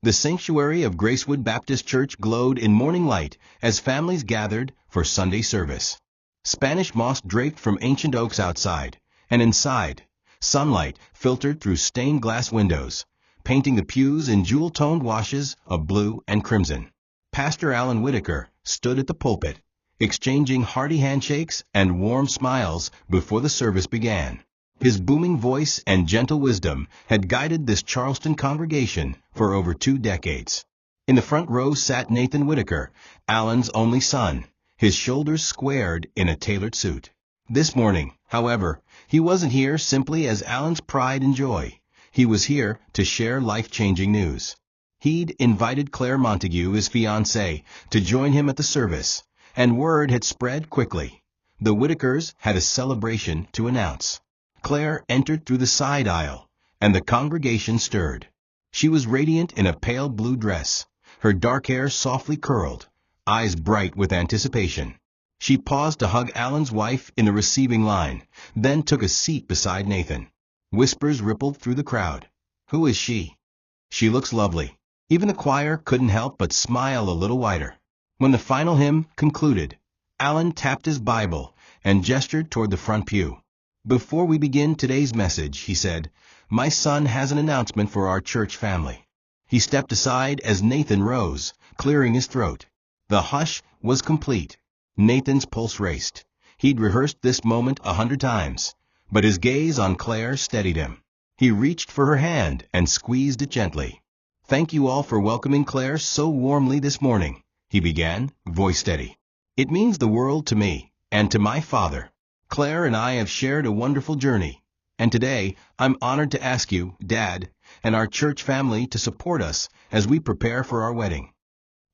The sanctuary of Gracewood Baptist Church glowed in morning light as families gathered for Sunday service. Spanish moss draped from ancient oaks outside, and inside, sunlight filtered through stained glass windows, painting the pews in jewel-toned washes of blue and crimson. Pastor Alan Whitaker stood at the pulpit, exchanging hearty handshakes and warm smiles before the service began. His booming voice and gentle wisdom had guided this Charleston congregation for over 2 decades. In the front row sat Nathan Whitaker, Alan's only son, his shoulders squared in a tailored suit. This morning, however, he wasn't here simply as Alan's pride and joy. He was here to share life-changing news. He'd invited Claire Montague, his fiancée, to join him at the service, and word had spread quickly. The Whitakers had a celebration to announce. Claire entered through the side aisle, and the congregation stirred. She was radiant in a pale blue dress, her dark hair softly curled, eyes bright with anticipation. She paused to hug Alan's wife in the receiving line, then took a seat beside Nathan. Whispers rippled through the crowd. "Who is she?" "She looks lovely." Even the choir couldn't help but smile a little wider. When the final hymn concluded, Alan tapped his Bible and gestured toward the front pew. "Before we begin today's message," he said, "my son has an announcement for our church family." He stepped aside as Nathan rose, clearing his throat. The hush was complete. Nathan's pulse raced. He'd rehearsed this moment 100 times, but his gaze on Claire steadied him. He reached for her hand and squeezed it gently. "Thank you all for welcoming Claire so warmly this morning," he began, voice steady. "It means the world to me and to my father. Claire and I have shared a wonderful journey, and today I'm honored to ask you, Dad, and our church family to support us as we prepare for our wedding."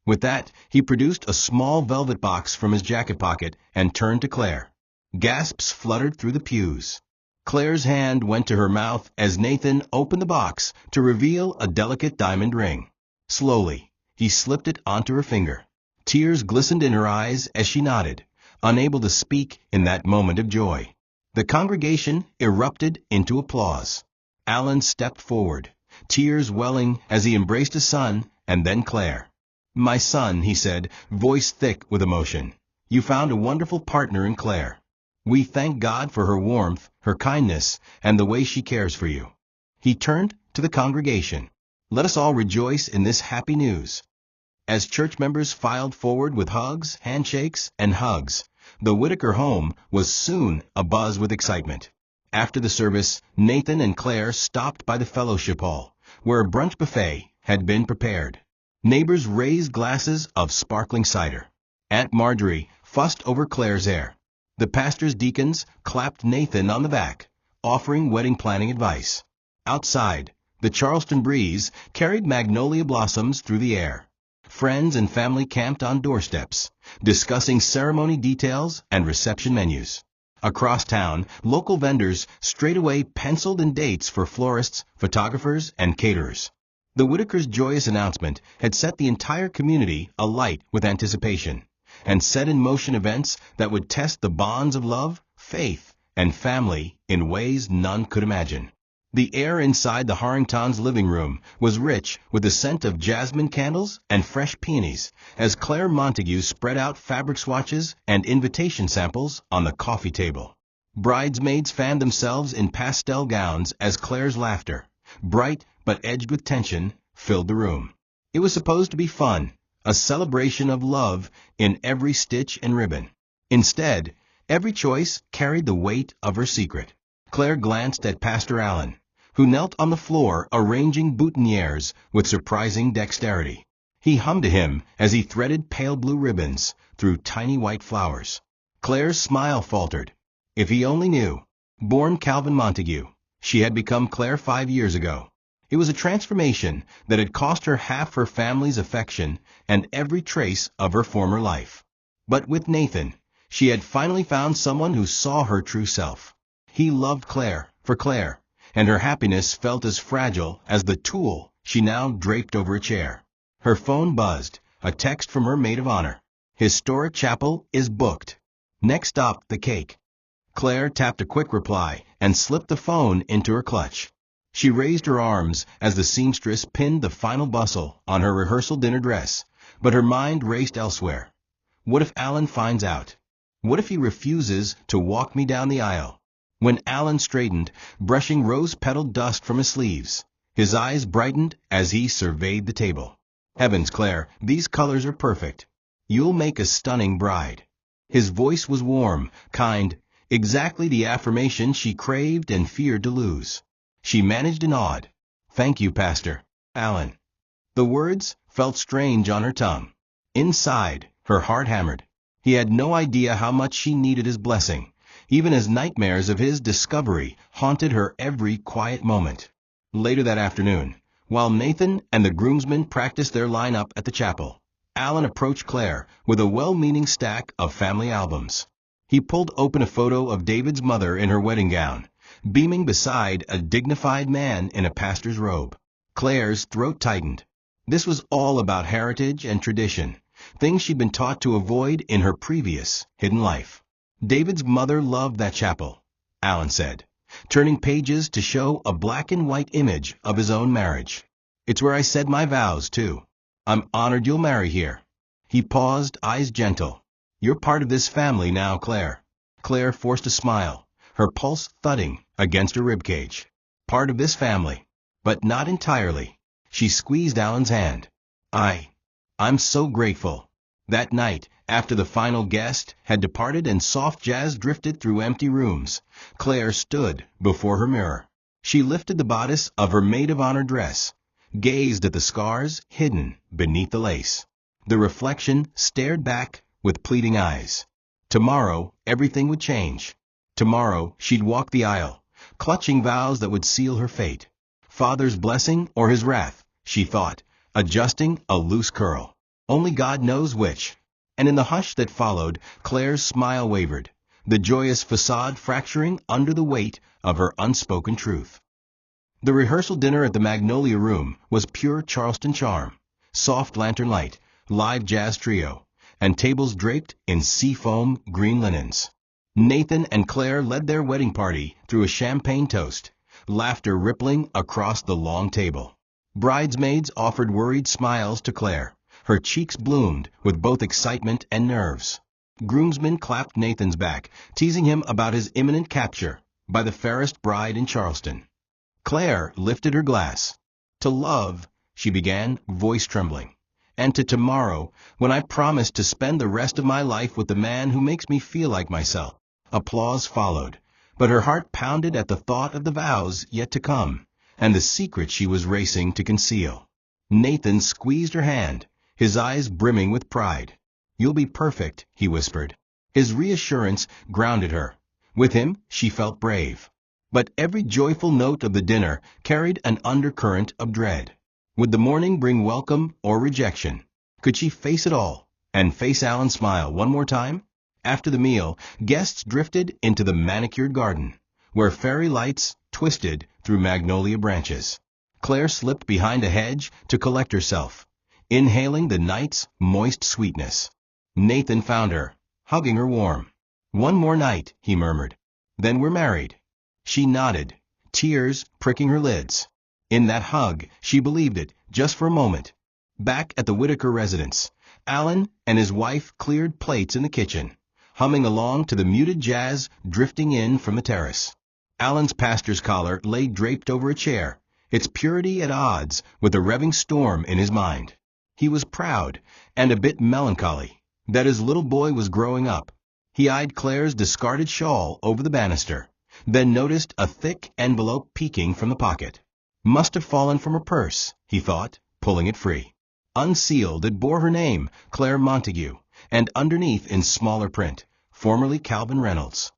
With that, he produced a small velvet box from his jacket pocket and turned to Claire. Gasps fluttered through the pews. Claire's hand went to her mouth as Nathan opened the box to reveal a delicate diamond ring. Slowly, he slipped it onto her finger. Tears glistened in her eyes as she nodded, unable to speak in that moment of joy. The congregation erupted into applause. Alan stepped forward, tears welling as he embraced his son and then Claire. "My son," he said, voice thick with emotion, "you found a wonderful partner in Claire. We thank God for her warmth, her kindness, and the way she cares for you." He turned to the congregation. "Let us all rejoice in this happy news." As church members filed forward with hugs, handshakes, and hugs, the Whitaker home was soon abuzz with excitement. After the service, Nathan and Claire stopped by the fellowship hall, where a brunch buffet had been prepared. Neighbors raised glasses of sparkling cider. Aunt Marjorie fussed over Claire's hair. The pastor's deacons clapped Nathan on the back, offering wedding planning advice. Outside, the Charleston breeze carried magnolia blossoms through the air. Friends and family camped on doorsteps, discussing ceremony details and reception menus. Across town, local vendors straightaway penciled in dates for florists, photographers, and caterers. The Whitakers' joyous announcement had set the entire community alight with anticipation, and set in motion events that would test the bonds of love, faith, and family in ways none could imagine. The air inside the Harringtons' living room was rich with the scent of jasmine candles and fresh peonies as Claire Montague spread out fabric swatches and invitation samples on the coffee table. Bridesmaids fanned themselves in pastel gowns as Claire's laughter, bright but edged with tension, filled the room. It was supposed to be fun, a celebration of love in every stitch and ribbon. Instead, every choice carried the weight of her secret. Claire glanced at Pastor Allen, who knelt on the floor arranging boutonnieres with surprising dexterity. He hummed to him as he threaded pale blue ribbons through tiny white flowers. Claire's smile faltered. If he only knew. Born Calvin Montague, she had become Claire 5 years ago. It was a transformation that had cost her half her family's affection and every trace of her former life. But with Nathan, she had finally found someone who saw her true self. He loved Claire for Claire, and her happiness felt as fragile as the tool she now draped over a chair. Her phone buzzed, a text from her maid of honor. "Historic chapel is booked. Next stop, the cake." Claire tapped a quick reply and slipped the phone into her clutch. She raised her arms as the seamstress pinned the final bustle on her rehearsal dinner dress, but her mind raced elsewhere. What if Alan finds out? What if he refuses to walk me down the aisle? When Alan straightened, brushing rose-petaled dust from his sleeves, his eyes brightened as he surveyed the table. Heavens, Claire, these colors are perfect. You'll make a stunning bride. His voice was warm, kind, exactly the affirmation she craved and feared to lose. She managed a nod. Thank you, Pastor Alan. The words felt strange on her tongue. Inside, her heart hammered. He had no idea how much she needed his blessing, even as nightmares of his discovery haunted her every quiet moment. Later that afternoon, while Nathan and the groomsmen practiced their lineup at the chapel, Alan approached Claire with a well-meaning stack of family albums. He pulled open a photo of David's mother in her wedding gown, beaming beside a dignified man in a pastor's robe. Claire's throat tightened. This was all about heritage and tradition, things she'd been taught to avoid in her previous hidden life. David's mother loved that chapel, Alan said, turning pages to show a black and white image of his own marriage. It's where I said my vows, too. I'm honored you'll marry here. He paused, eyes gentle. You're part of this family now, Claire. Claire forced a smile, her pulse thudding against her ribcage. Part of this family, but not entirely. She squeezed Alan's hand. I'm so grateful. That night, after the final guest had departed and soft jazz drifted through empty rooms, Claire stood before her mirror. She lifted the bodice of her maid of honor dress, gazed at the scars hidden beneath the lace. The reflection stared back with pleading eyes. Tomorrow, everything would change. Tomorrow, she'd walk the aisle, clutching vows that would seal her fate. Father's blessing or his wrath, she thought, adjusting a loose curl. Only God knows which. And in the hush that followed, Claire's smile wavered, the joyous facade fracturing under the weight of her unspoken truth. The rehearsal dinner at the Magnolia Room was pure Charleston charm. Soft lantern light, live jazz trio, and tables draped in seafoam green linens. Nathan and Claire led their wedding party through a champagne toast, laughter rippling across the long table. Bridesmaids offered worried smiles to Claire. Her cheeks bloomed with both excitement and nerves. Groomsmen clapped Nathan's back, teasing him about his imminent capture by the fairest bride in Charleston. Claire lifted her glass. To love, she began, voice trembling, and to tomorrow, when I promise to spend the rest of my life with the man who makes me feel like myself. Applause followed, but her heart pounded at the thought of the vows yet to come, and the secret she was racing to conceal. Nathan squeezed her hand, his eyes brimming with pride. You'll be perfect, he whispered. His reassurance grounded her. With him, she felt brave. But every joyful note of the dinner carried an undercurrent of dread. Would the morning bring welcome or rejection? Could she face it all, and face Alan's smile one more time? After the meal, guests drifted into the manicured garden, where fairy lights twisted through magnolia branches. Claire slipped behind a hedge to collect herself, inhaling the night's moist sweetness. Nathan found her, hugging her warm. One more night, he murmured. Then we're married. She nodded, tears pricking her lids. In that hug, she believed it, just for a moment. Back at the Whitaker residence, Alan and his wife cleared plates in the kitchen, humming along to the muted jazz drifting in from the terrace. Alan's pastor's collar lay draped over a chair, its purity at odds with the revving storm in his mind. He was proud, and a bit melancholy, that his little boy was growing up. He eyed Claire's discarded shawl over the banister, then noticed a thick envelope peeking from the pocket. Must have fallen from her purse, he thought, pulling it free. Unsealed, it bore her name, Claire Montague, and underneath in smaller print, formerly Calvin Reynolds.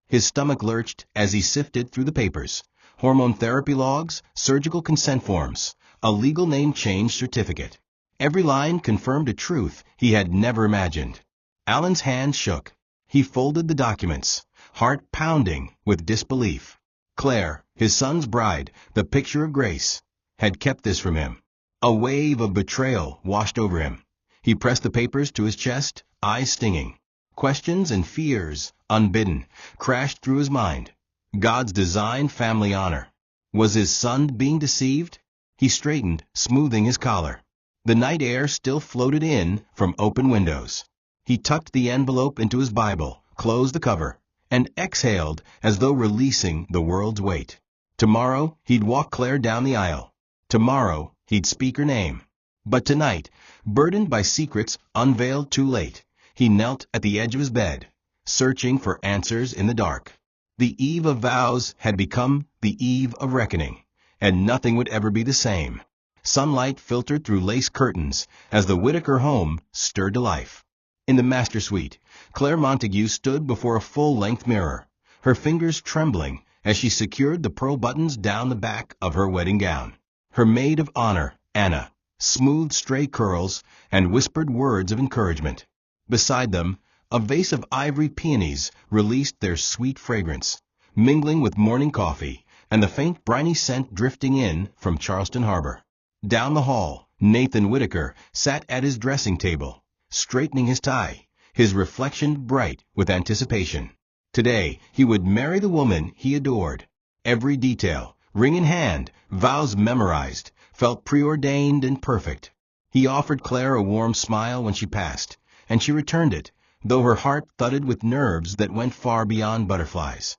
His stomach lurched as he sifted through the papers. Hormone therapy logs, surgical consent forms, a legal name change certificate. Every line confirmed a truth he had never imagined. Alan's hand shook. He folded the documents, heart pounding with disbelief. Claire, his son's bride, the picture of grace, had kept this from him. A wave of betrayal washed over him. He pressed the papers to his chest, eyes stinging. Questions and fears, unbidden, crashed through his mind. God's design, family honor. Was his son being deceived? He straightened, smoothing his collar. The night air still floated in from open windows. He tucked the envelope into his Bible, closed the cover, and exhaled as though releasing the world's weight. Tomorrow, he'd walk Claire down the aisle. Tomorrow, he'd speak her name. But tonight, burdened by secrets unveiled too late, he knelt at the edge of his bed, searching for answers in the dark. The eve of vows had become the eve of reckoning, and nothing would ever be the same. Sunlight filtered through lace curtains as the Whitaker home stirred to life. In the master suite, Claire Montague stood before a full-length mirror, her fingers trembling as she secured the pearl buttons down the back of her wedding gown. Her maid of honor, Anna, smoothed stray curls and whispered words of encouragement. Beside them, a vase of ivory peonies released their sweet fragrance, mingling with morning coffee and the faint briny scent drifting in from Charleston Harbor. Down the hall, Nathan Whitaker sat at his dressing table, straightening his tie, his reflection bright with anticipation. Today, he would marry the woman he adored. Every detail, ring in hand, vows memorized, felt preordained and perfect. He offered Claire a warm smile when she passed, and she returned it, though her heart thudded with nerves that went far beyond butterflies.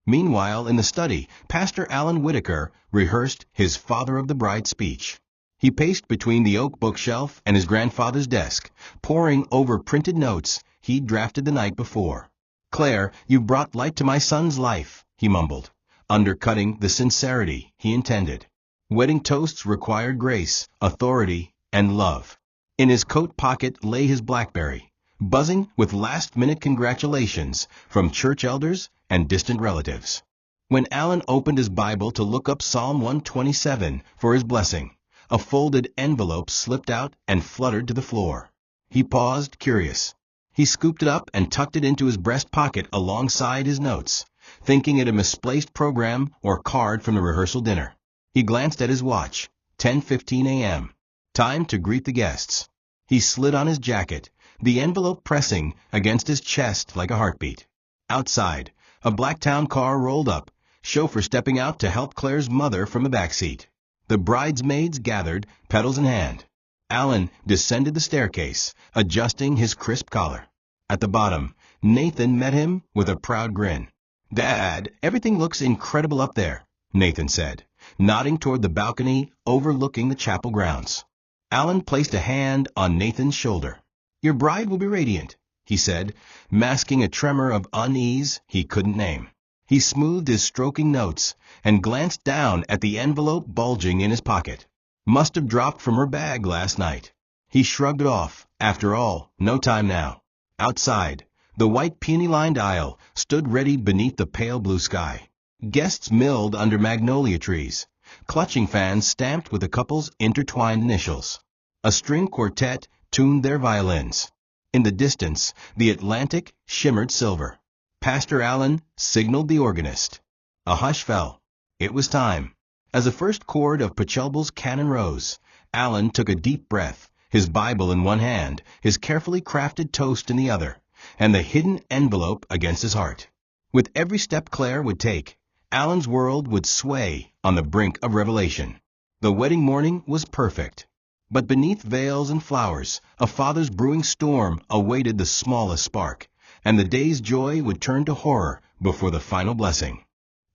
Meanwhile, in the study, Pastor Allen Whitaker rehearsed his father of the bride speech. He paced between the oak bookshelf and his grandfather's desk, poring over printed notes he'd drafted the night before. "Claire, you've brought light to my son's life," he mumbled, undercutting the sincerity he intended. Wedding toasts required grace, authority, and love. In his coat pocket lay his BlackBerry, buzzing with last-minute congratulations from church elders and distant relatives. When Allen opened his Bible to look up Psalm 127 for his blessing, a folded envelope slipped out and fluttered to the floor. He paused, curious. He scooped it up and tucked it into his breast pocket alongside his notes, thinking it a misplaced program or card from the rehearsal dinner. He glanced at his watch, 10:15 a.m. Time to greet the guests. He slid on his jacket, the envelope pressing against his chest like a heartbeat. Outside, a black town car rolled up, chauffeur stepping out to help Claire's mother from the back seat. The bridesmaids gathered, petals in hand. Allen descended the staircase, adjusting his crisp collar. At the bottom, Nathan met him with a proud grin. "Dad, everything looks incredible up there," Nathan said, nodding toward the balcony overlooking the chapel grounds. Allen placed a hand on Nathan's shoulder. "Your bride will be radiant," he said, masking a tremor of unease he couldn't name. He smoothed his stroking notes and glanced down at the envelope bulging in his pocket. Must have dropped from her bag last night. He shrugged it off. After all, no time now. Outside, the white peony-lined aisle stood ready beneath the pale blue sky. Guests milled under magnolia trees, clutching fans stamped with the couple's intertwined initials. A string quartet tuned their violins. In the distance, the Atlantic shimmered silver. Pastor Allen signaled the organist. A hush fell. It was time. As the first chord of Pachelbel's canon rose, Allen took a deep breath, his Bible in one hand, his carefully crafted toast in the other, and the hidden envelope against his heart. With every step Claire would take, Allen's world would sway on the brink of revelation. The wedding morning was perfect. But beneath veils and flowers, a father's brewing storm awaited the smallest spark, and the day's joy would turn to horror before the final blessing.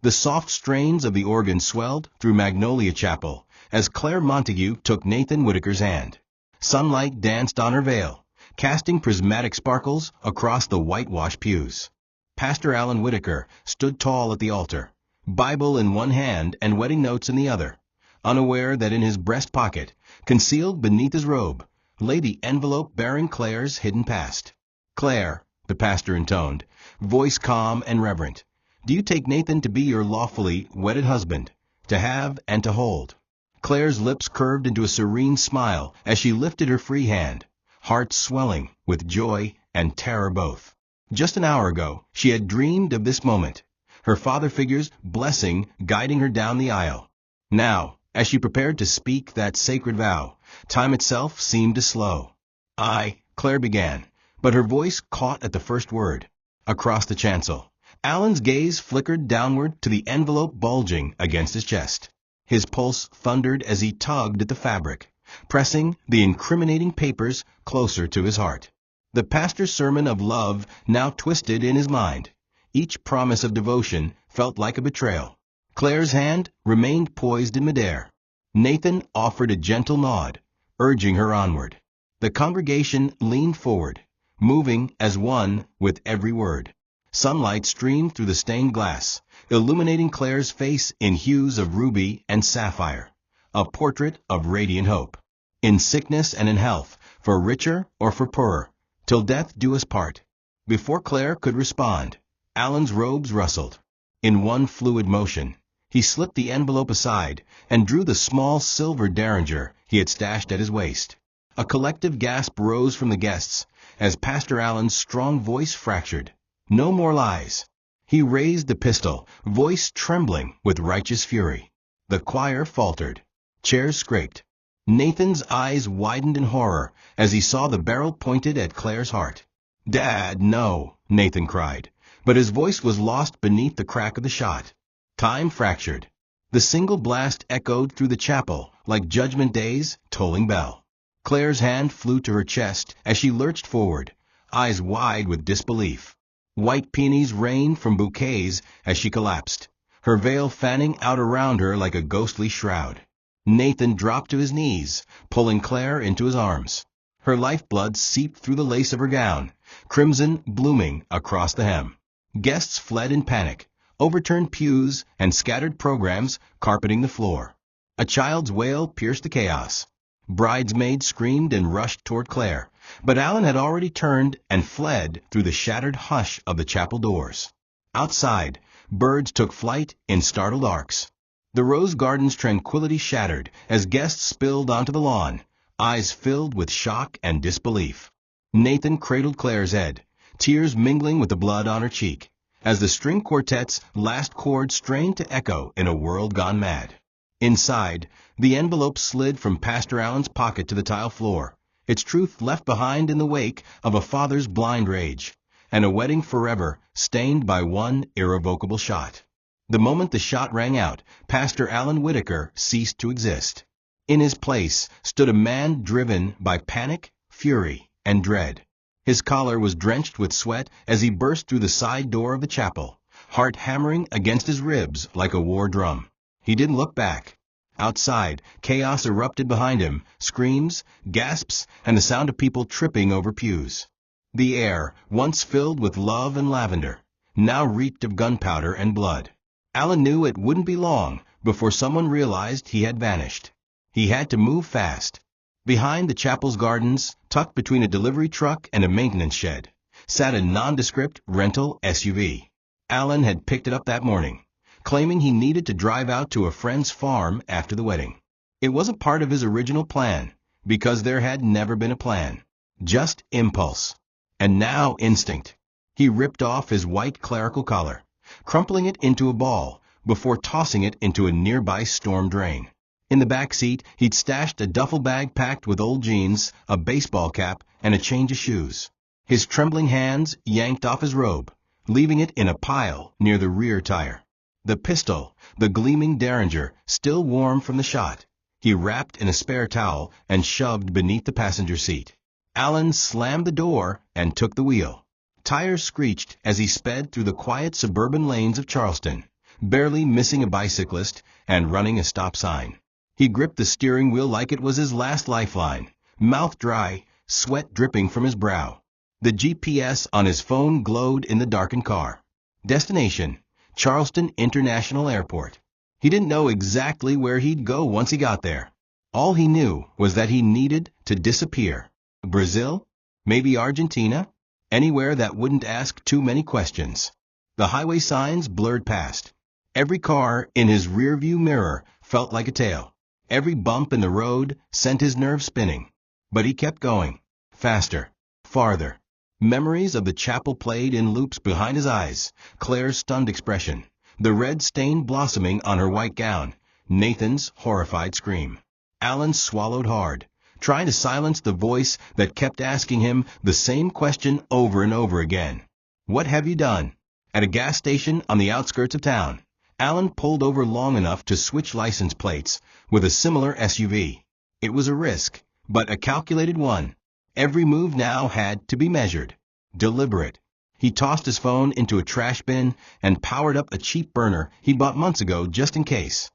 The soft strains of the organ swelled through Magnolia Chapel as Claire Montague took Nathan Whitaker's hand. Sunlight danced on her veil, casting prismatic sparkles across the whitewashed pews. Pastor Allen Whitaker stood tall at the altar, Bible in one hand and wedding notes in the other, unaware that in his breast pocket, concealed beneath his robe, lay the envelope bearing Claire's hidden past. "Claire," the pastor intoned, voice calm and reverent, "do you take Nathan to be your lawfully wedded husband, to have and to hold?" Claire's lips curved into a serene smile as she lifted her free hand, heart swelling with joy and terror both. Just an hour ago, she had dreamed of this moment, her father figure's blessing guiding her down the aisle. Now, as she prepared to speak that sacred vow, time itself seemed to slow. "I," Claire began, but her voice caught at the first word. Across the chancel, Alan's gaze flickered downward to the envelope bulging against his chest. His pulse thundered as he tugged at the fabric, pressing the incriminating papers closer to his heart. The pastor's sermon of love now twisted in his mind. Each promise of devotion felt like a betrayal. Claire's hand remained poised in midair. Nathan offered a gentle nod, urging her onward. The congregation leaned forward, moving as one with every word. Sunlight streamed through the stained glass, illuminating Claire's face in hues of ruby and sapphire, a portrait of radiant hope. In sickness and in health, for richer or for poorer, till death do us part. Before Claire could respond, Alan's robes rustled. In one fluid motion, he slipped the envelope aside and drew the small silver derringer he had stashed at his waist. A collective gasp rose from the guests as Pastor Alan's strong voice fractured. No more lies. He raised the pistol, voice trembling with righteous fury. The choir faltered. Chairs scraped. Nathan's eyes widened in horror as he saw the barrel pointed at Claire's heart. "Dad, no," Nathan cried, but his voice was lost beneath the crack of the shot. Time fractured. The single blast echoed through the chapel like Judgment Day's tolling bell. Claire's hand flew to her chest as she lurched forward, eyes wide with disbelief. White peonies rained from bouquets as she collapsed, her veil fanning out around her like a ghostly shroud. Nathan dropped to his knees, pulling Claire into his arms. Her lifeblood seeped through the lace of her gown, crimson blooming across the hem. Guests fled in panic, overturned pews and scattered programs carpeting the floor. A child's wail pierced the chaos. Bridesmaids screamed and rushed toward Claire, but Alan had already turned and fled through the shattered hush of the chapel doors. Outside, birds took flight in startled arcs. The rose garden's tranquility shattered as guests spilled onto the lawn, eyes filled with shock and disbelief. Nathan cradled Claire's head, tears mingling with the blood on her cheek, as the string quartet's last chord strained to echo in a world gone mad. Inside, the envelope slid from Pastor Alan's pocket to the tile floor, its truth left behind in the wake of a father's blind rage, and a wedding forever stained by one irrevocable shot. The moment the shot rang out, Pastor Alan Whitaker ceased to exist. In his place stood a man driven by panic, fury, and dread. His collar was drenched with sweat as he burst through the side door of the chapel, heart hammering against his ribs like a war drum. He didn't look back. Outside, chaos erupted behind him, screams, gasps, and the sound of people tripping over pews. The air, once filled with love and lavender, now reeked of gunpowder and blood. Alan knew it wouldn't be long before someone realized he had vanished. He had to move fast. Behind the chapel's gardens, tucked between a delivery truck and a maintenance shed, sat a nondescript rental SUV. Alan had picked it up that morning, claiming he needed to drive out to a friend's farm after the wedding. It wasn't part of his original plan, because there had never been a plan. Just impulse. And now instinct. He ripped off his white clerical collar, crumpling it into a ball before tossing it into a nearby storm drain. In the back seat, he'd stashed a duffel bag packed with old jeans, a baseball cap, and a change of shoes. His trembling hands yanked off his robe, leaving it in a pile near the rear tire. The pistol, the gleaming derringer, still warm from the shot, he wrapped in a spare towel and shoved beneath the passenger seat. Alan slammed the door and took the wheel. Tires screeched as he sped through the quiet suburban lanes of Charleston, barely missing a bicyclist and running a stop sign. He gripped the steering wheel like it was his last lifeline, mouth dry, sweat dripping from his brow. The GPS on his phone glowed in the darkened car. Destination, Charleston International Airport. He didn't know exactly where he'd go once he got there. All he knew was that he needed to disappear. Brazil? Maybe Argentina? Anywhere that wouldn't ask too many questions. The highway signs blurred past. Every car in his rearview mirror felt like a tale. Every bump in the road sent his nerves spinning. But he kept going. Faster. Farther. Memories of the chapel played in loops behind his eyes. Claire's stunned expression. The red stain blossoming on her white gown. Nathan's horrified scream. Alan swallowed hard, trying to silence the voice that kept asking him the same question over and over again. What have you done? At a gas station on the outskirts of town, Alan pulled over long enough to switch license plates with a similar SUV. It was a risk, but a calculated one. Every move now had to be measured, deliberate. He tossed his phone into a trash bin and powered up a cheap burner he'd bought months ago just in case.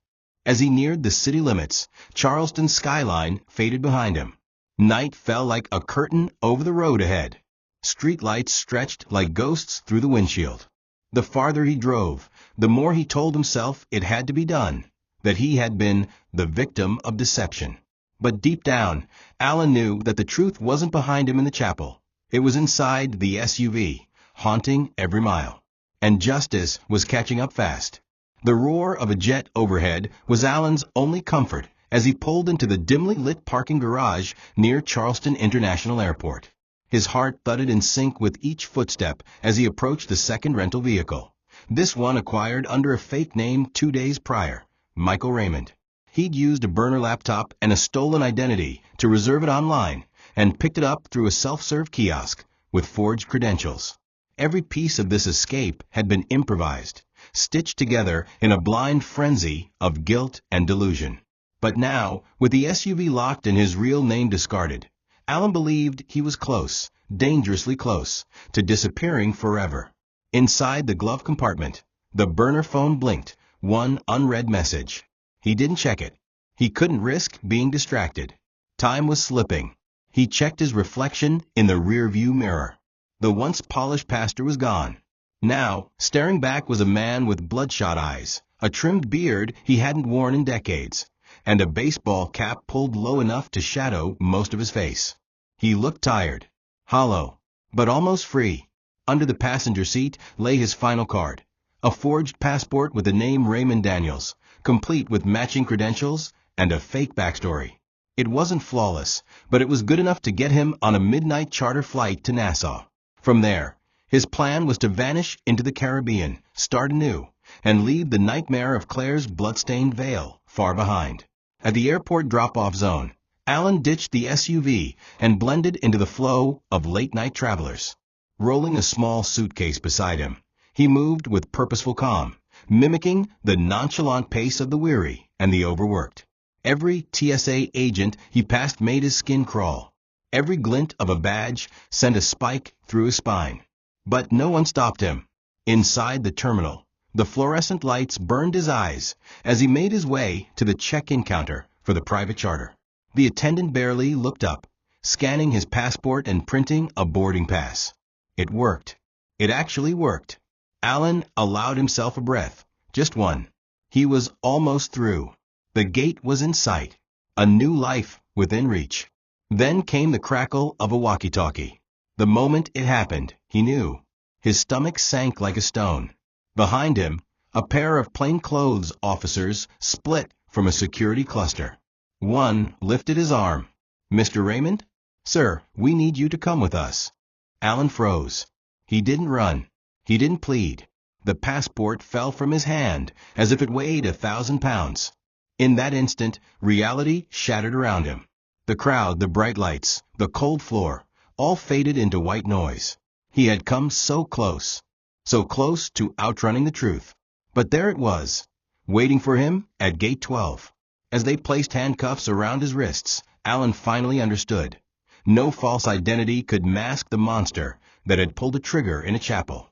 As he neared the city limits, Charleston's skyline faded behind him. Night fell like a curtain over the road ahead. Street lights stretched like ghosts through the windshield. The farther he drove, the more he told himself it had to be done, that he had been the victim of deception. But deep down, Alan knew that the truth wasn't behind him in the chapel. It was inside the SUV, haunting every mile. And justice was catching up fast. The roar of a jet overhead was Alan's only comfort as he pulled into the dimly lit parking garage near Charleston International Airport. His heart thudded in sync with each footstep as he approached the second rental vehicle. This one acquired under a fake name 2 days prior, Michael Raymond. He'd used a burner laptop and a stolen identity to reserve it online and picked it up through a self-serve kiosk with forged credentials. Every piece of this escape had been improvised, stitched together in a blind frenzy of guilt and delusion. But now, with the SUV locked and his real name discarded, Alan believed he was close, dangerously close, to disappearing forever. Inside the glove compartment, the burner phone blinked, one unread message. He didn't check it. He couldn't risk being distracted. Time was slipping. He checked his reflection in the rearview mirror. The once polished pastor was gone. Now, staring back was a man with bloodshot eyes, a trimmed beard he hadn't worn in decades, and a baseball cap pulled low enough to shadow most of his face. He looked tired, hollow, but almost free. Under the passenger seat lay his final card, a forged passport with the name Raymond Daniels, complete with matching credentials and a fake backstory. It wasn't flawless, but it was good enough to get him on a midnight charter flight to Nassau. From there, his plan was to vanish into the Caribbean, start anew, and leave the nightmare of Claire's bloodstained veil far behind. At the airport drop-off zone, Alan ditched the SUV and blended into the flow of late-night travelers. Rolling a small suitcase beside him, he moved with purposeful calm, mimicking the nonchalant pace of the weary and the overworked. Every TSA agent he passed made his skin crawl. Every glint of a badge sent a spike through his spine. But no one stopped him. Inside the terminal, the fluorescent lights burned his eyes as he made his way to the check-in counter for the private charter. The attendant barely looked up, scanning his passport and printing a boarding pass. It worked. It actually worked. Alan allowed himself a breath, just one. He was almost through. The gate was in sight, a new life within reach. Then came the crackle of a walkie-talkie. The moment it happened, he knew. His stomach sank like a stone. Behind him, a pair of plainclothes officers split from a security cluster. One lifted his arm. "Mr. Raymond? Sir, we need you to come with us." Alan froze. He didn't run. He didn't plead. The passport fell from his hand as if it weighed 1,000 pounds. In that instant, reality shattered around him. The crowd, the bright lights, the cold floor, all faded into white noise. He had come so close to outrunning the truth. But there it was, waiting for him at gate 12. As they placed handcuffs around his wrists, Alan finally understood. No false identity could mask the monster that had pulled a trigger in a chapel.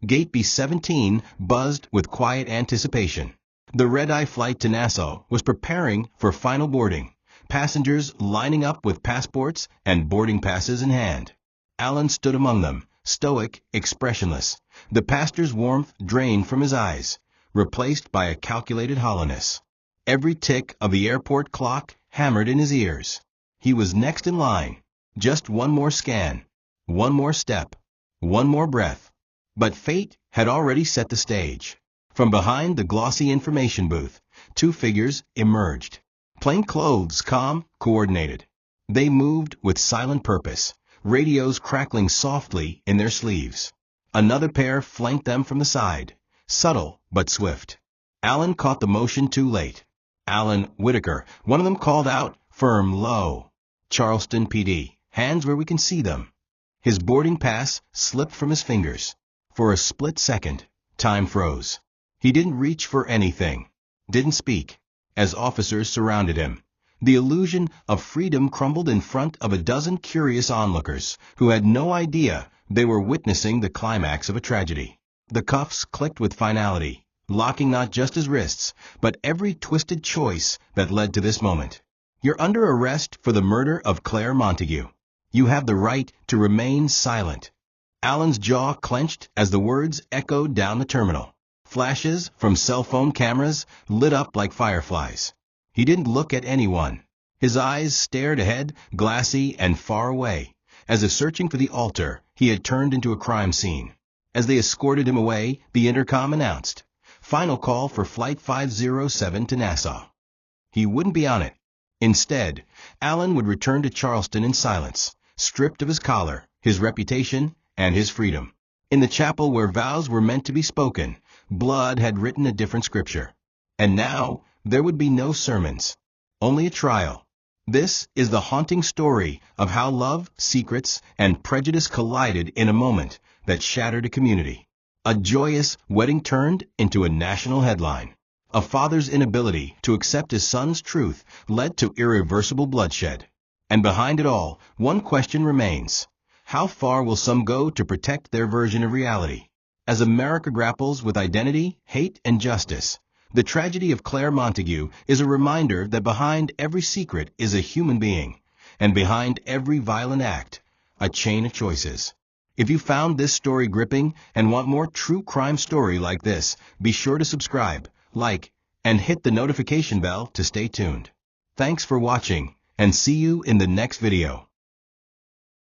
Gate B-17 buzzed with quiet anticipation. The red-eye flight to Nassau was preparing for final boarding, passengers lining up with passports and boarding passes in hand. Alan stood among them, stoic, expressionless, the pastor's warmth drained from his eyes, replaced by a calculated hollowness. Every tick of the airport clock hammered in his ears. He was next in line. Just one more scan, one more step, one more breath. But fate had already set the stage. From behind the glossy information booth, two figures emerged. Plain clothes, calm, coordinated. They moved with silent purpose, radios crackling softly in their sleeves. Another pair flanked them from the side, subtle but swift. Alan caught the motion too late. "Alan Whitaker," one of them called out, firm, low. "Charleston PD, hands where we can see them." His boarding pass slipped from his fingers. For a split second, time froze. He didn't reach for anything, didn't speak. As officers surrounded him, the illusion of freedom crumbled in front of a dozen curious onlookers who had no idea they were witnessing the climax of a tragedy. The cuffs clicked with finality, locking not just his wrists, but every twisted choice that led to this moment. You're under arrest for the murder of Claire Montague. You have the right to remain silent. Alan's jaw clenched as the words echoed down the terminal. Flashes from cell phone cameras lit up like fireflies. He didn't look at anyone. His eyes stared ahead, glassy and far away, as if searching for the altar he had turned into a crime scene. As they escorted him away, the intercom announced, "Final call for Flight 507 to Nassau." He wouldn't be on it. Instead, Alan would return to Charleston in silence, stripped of his collar, his reputation, and his freedom. In the chapel where vows were meant to be spoken, blood had written a different scripture. And now, there would be no sermons, only a trial. This is the haunting story of how love, secrets, and prejudice collided in a moment that shattered a community. A joyous wedding turned into a national headline. A father's inability to accept his son's truth led to irreversible bloodshed. And behind it all, one question remains. How far will some go to protect their version of reality? As America grapples with identity, hate, and justice, the tragedy of Claire Montague is a reminder that behind every secret is a human being, and behind every violent act, a chain of choices. If you found this story gripping and want more true crime story like this, be sure to subscribe, like, and hit the notification bell to stay tuned. Thanks for watching, and see you in the next video.